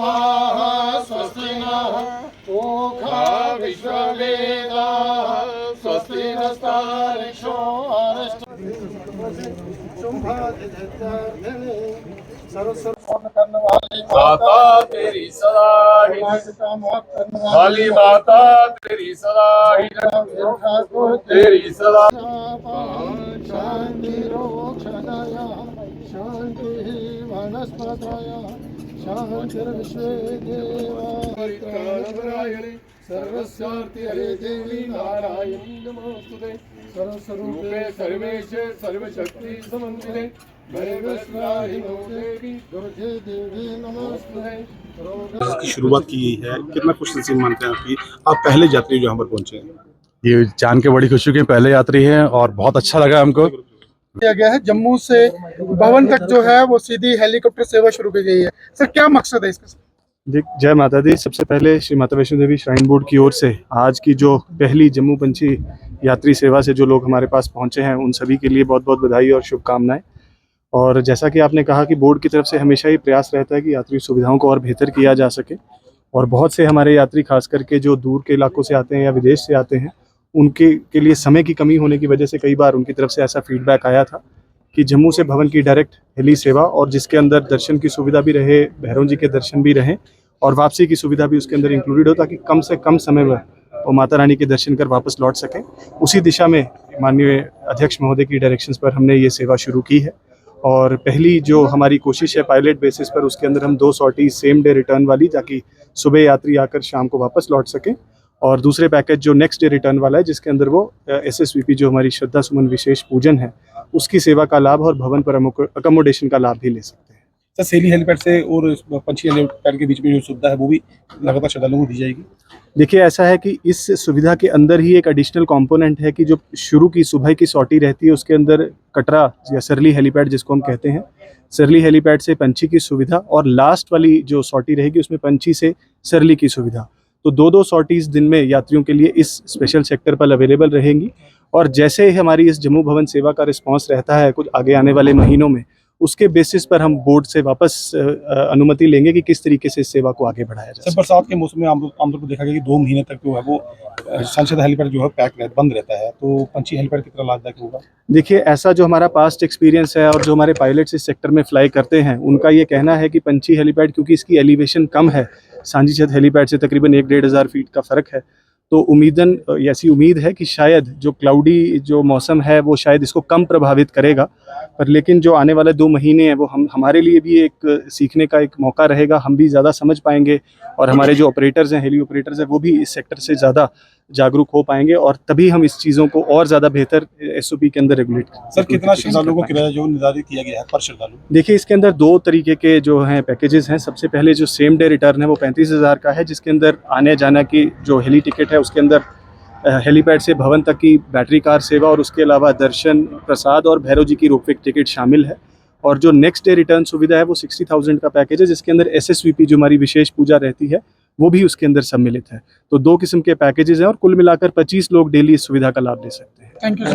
तस्माः स्वस्ति नः पूषा विश्ववेदाः स्वस्ति नस्तार्क्ष्यो माता तेरी सदा ही वाली माता तेरी सदा ही तेरी सदा शांतिरोक्षणय शांति वनस्पतय शांतिर्विश्वे देवा सर्वस्यार्ति हरे देवी नारायणी नमोस्तुते सर्वस्वरूपे सर्वेशे सर्वशक्ति समन्विते की शुरुआत की गई है, कितना खुश नसीब मानते हैं आप पहले यात्री जो यहाँ पर पहुंचे हैं। ये जान के बड़ी खुशी की पहले यात्री हैं और बहुत अच्छा लगा हमको। किया गया है जम्मू से भवन तक जो है वो सीधी हेलीकॉप्टर सेवा शुरू की गई है। सर क्या मकसद है इसका? जय माता दी। सबसे पहले श्री माता वैष्णो देवी श्राइन बोर्ड की ओर से आज की जो पहली जम्मू पंछी यात्री सेवा से जो लोग हमारे पास पहुंचे हैं उन सभी के लिए बहुत बहुत बधाई और शुभकामनाएं। और जैसा कि आपने कहा कि बोर्ड की तरफ से हमेशा ही प्रयास रहता है कि यात्री सुविधाओं को और बेहतर किया जा सके, और बहुत से हमारे यात्री खास करके जो दूर के इलाकों से आते हैं या विदेश से आते हैं उनके लिए समय की कमी होने की वजह से कई बार उनकी तरफ से ऐसा फीडबैक आया था कि जम्मू से भवन की डायरेक्ट हेली सेवा और जिसके अंदर दर्शन की सुविधा भी रहे, भैरव जी के दर्शन भी रहें और वापसी की सुविधा भी उसके अंदर इंक्लूडेड हो, ताकि कम से कम समय में वो माता रानी के दर्शन कर वापस लौट सकें। उसी दिशा में माननीय अध्यक्ष महोदय की डायरेक्शंस पर हमने ये सेवा शुरू की है। और पहली जो हमारी कोशिश है पायलट बेसिस पर, उसके अंदर हम 2 सॉर्टी सेम डे रिटर्न वाली, ताकि सुबह यात्री आकर शाम को वापस लौट सकें, और दूसरे पैकेज जो नेक्स्ट डे रिटर्न वाला है जिसके अंदर वो SSVP जो हमारी श्रद्धा सुमन विशेष पूजन है उसकी सेवा का लाभ और भवन पर अकोमोडेशन का लाभ भी ले सकते हैं। सर सेली हेलीपैड से और पंछी हेलीपैड के बीच में जो सुविधा है वो भी लगातार श्रद्धालुओं को दी जाएगी। देखिए ऐसा है कि इस सुविधा के अंदर ही एक एडिशनल कंपोनेंट है कि जो शुरू की सुबह की सॉर्टी रहती है उसके अंदर कटरा या सरली हेलीपैड जिसको हम कहते हैं, सरली हेलीपैड से पंछी की सुविधा, और लास्ट वाली जो सॉर्टी रहेगी उसमें पंछी से सरली की सुविधा। तो 2-2 सॉर्टीज दिन में यात्रियों के लिए इस स्पेशल सेक्टर पर अवेलेबल रहेंगी। और जैसे ही हमारी इस जम्मू भवन सेवा का रिस्पांस रहता है कुछ आगे आने वाले महीनों में, उसके बेसिस पर हम बोर्ड से वापस अनुमति लेंगे कि किस तरीके से इस सेवा को आगे बढ़ाया जाए। सर बरसात के मौसम में आमतौर पर देखा गया कि 2 महीने तक जो है वो संसद हेलीपैड जो है बंद रहता है, तो पंछी हेलीपैड कितना लाभदायक होगा? देखिए ऐसा जो हमारा पास्ट एक्सपीरियंस है और जो हमारे पायलट्स इस सेक्टर में फ्लाई करते हैं उनका ये कहना है कि पंछी हेलीपैड क्योंकि इसकी एलिवेशन कम है, सांझी छत हेलीपैड से तकरीबन 1-1.5 हज़ार फीट का फ़र्क है, तो ऐसी उम्मीद है कि शायद जो क्लाउडी जो मौसम है वो शायद इसको कम प्रभावित करेगा। पर लेकिन जो आने वाले 2 महीने हैं वो हमारे लिए भी एक सीखने का एक मौका रहेगा, हम भी ज़्यादा समझ पाएंगे और हमारे जो ऑपरेटर्स हैं, हेली ऑपरेटर्स हैं, वो भी इस सेक्टर से ज़्यादा जागरूक हो पाएंगे और तभी हम इस चीज़ों को और ज़्यादा बेहतर SOP के अंदर रेगुलेट करें। सर कितना श्रद्धालुओं को किराया जो निर्धारित किया गया है पर श्रद्धालु? देखिए इसके अंदर 2 तरीके के जो हैं पैकेजेस हैं। सबसे पहले जो सेम डे रिटर्न है वो 35,000 का है, जिसके अंदर आने जाने की जो हेली टिकट है उसके अंदर हेलीपैड से भवन तक की बैटरी कार सेवा और उसके अलावा दर्शन, प्रसाद और भैरव जी की रोपवे टिकट शामिल है। और जो नेक्स्ट डे रिटर्न सुविधा है वो 60,000 का पैकेज है, जिसके अंदर SSVP जो हमारी विशेष पूजा रहती है वो भी उसके अंदर सम्मिलित है। तो 2 किस्म के पैकेजेस हैं और कुल मिलाकर 25 लोग डेली इस सुविधा का लाभ ले सकते हैं। Thank you.